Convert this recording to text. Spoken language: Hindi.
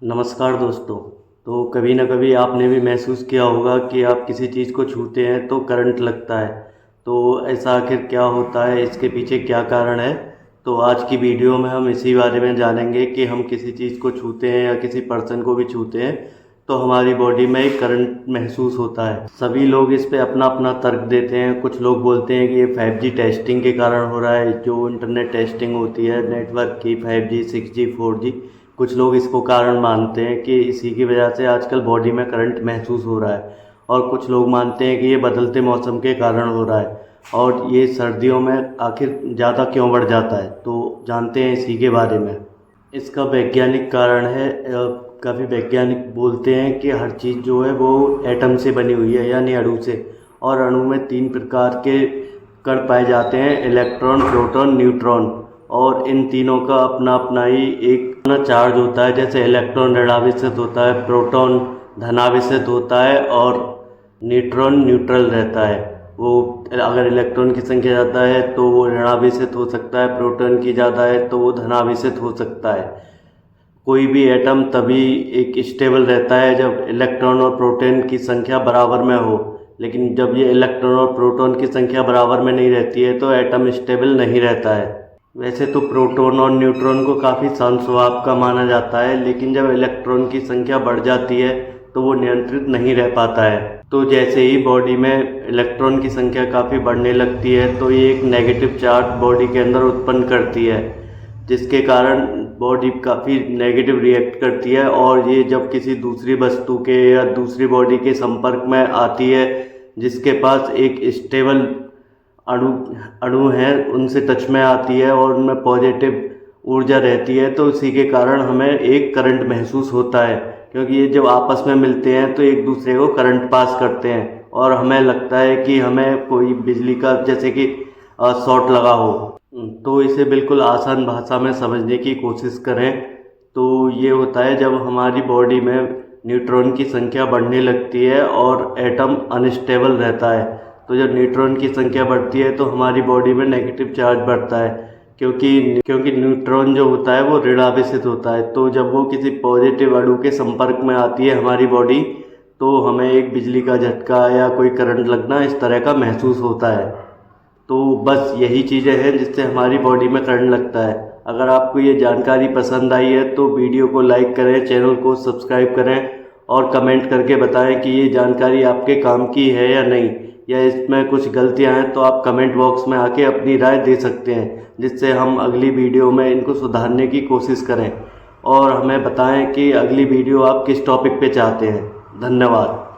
नमस्कार दोस्तों। तो कभी ना कभी आपने भी महसूस किया होगा कि आप किसी चीज़ को छूते हैं तो करंट लगता है। तो ऐसा आखिर क्या होता है, इसके पीछे क्या कारण है? तो आज की वीडियो में हम इसी बारे में जानेंगे कि हम किसी चीज़ को छूते हैं या किसी पर्सन को भी छूते हैं तो हमारी बॉडी में एक करंट महसूस होता है। सभी लोग इस पे अपना अपना तर्क देते हैं। कुछ लोग बोलते हैं कि ये 5G टेस्टिंग के कारण हो रहा है, जो इंटरनेट टेस्टिंग होती है नेटवर्क की, 5G 6G 4G, कुछ लोग इसको कारण मानते हैं कि इसी की वजह से आजकल बॉडी में करंट महसूस हो रहा है। और कुछ लोग मानते हैं कि ये बदलते मौसम के कारण हो रहा है और ये सर्दियों में आखिर ज़्यादा क्यों बढ़ जाता है, तो जानते हैं इसी के बारे में। इसका वैज्ञानिक कारण है, काफ़ी वैज्ञानिक बोलते हैं कि हर चीज़ जो है वो एटम से बनी हुई है, यानी अणु से। और अणु में 3 प्रकार के कण पाए जाते हैं, इलेक्ट्रॉन, प्रोटॉन, न्यूट्रॉन। और इन तीनों का अपना अपना ही एक चार्ज होता है। जैसे इलेक्ट्रॉन ऋणावेशित होता है, प्रोटॉन धनावेशित होता है और न्यूट्रॉन न्यूट्रल रहता है। वो अगर इलेक्ट्रॉन की संख्या ज़्यादा है तो वो ऋणावेशित हो सकता है, प्रोटॉन की ज़्यादा है तो वो धनावेशित हो सकता है। कोई भी एटम तभी एक स्टेबल रहता है जब इलेक्ट्रॉन और प्रोटॉन की संख्या बराबर में हो। लेकिन जब ये इलेक्ट्रॉन और प्रोटॉन की संख्या बराबर में नहीं रहती है तो एटम स्टेबल नहीं रहता है। वैसे तो प्रोटॉन और न्यूट्रॉन को काफ़ी शांत स्वभाव का माना जाता है, लेकिन जब इलेक्ट्रॉन की संख्या बढ़ जाती है तो वो नियंत्रित नहीं रह पाता है। तो जैसे ही बॉडी में इलेक्ट्रॉन की संख्या काफ़ी बढ़ने लगती है तो ये एक नेगेटिव चार्ज बॉडी के अंदर उत्पन्न करती है, जिसके कारण बॉडी काफ़ी नेगेटिव रिएक्ट करती है। और ये जब किसी दूसरी वस्तु के या दूसरी बॉडी के संपर्क में आती है जिसके पास एक स्टेबल अणु है, उनसे टच में आती है और उनमें पॉजिटिव ऊर्जा रहती है, तो इसी के कारण हमें एक करंट महसूस होता है। क्योंकि ये जब आपस में मिलते हैं तो एक दूसरे को करंट पास करते हैं और हमें लगता है कि हमें कोई बिजली का, जैसे कि शॉर्ट लगा हो। तो इसे बिल्कुल आसान भाषा में समझने की कोशिश करें तो ये होता है जब हमारी बॉडी में न्यूट्रॉन की संख्या बढ़ने लगती है और एटम अनस्टेबल रहता है। तो जब न्यूट्रॉन की संख्या बढ़ती है तो हमारी बॉडी में नेगेटिव चार्ज बढ़ता है, क्योंकि न्यूट्रॉन जो होता है वो ऋणावेशित होता है। तो जब वो किसी पॉजिटिव अणु के संपर्क में आती है हमारी बॉडी, तो हमें एक बिजली का झटका या कोई करंट लगना इस तरह का महसूस होता है। तो बस यही चीज़ें हैं जिससे हमारी बॉडी में करंट लगता है। अगर आपको ये जानकारी पसंद आई है तो वीडियो को लाइक करें, चैनल को सब्सक्राइब करें और कमेंट करके बताएं कि ये जानकारी आपके काम की है या नहीं, या इसमें कुछ गलतियां हैं तो आप कमेंट बॉक्स में आके अपनी राय दे सकते हैं, जिससे हम अगली वीडियो में इनको सुधारने की कोशिश करें। और हमें बताएं कि अगली वीडियो आप किस टॉपिक पे चाहते हैं। धन्यवाद।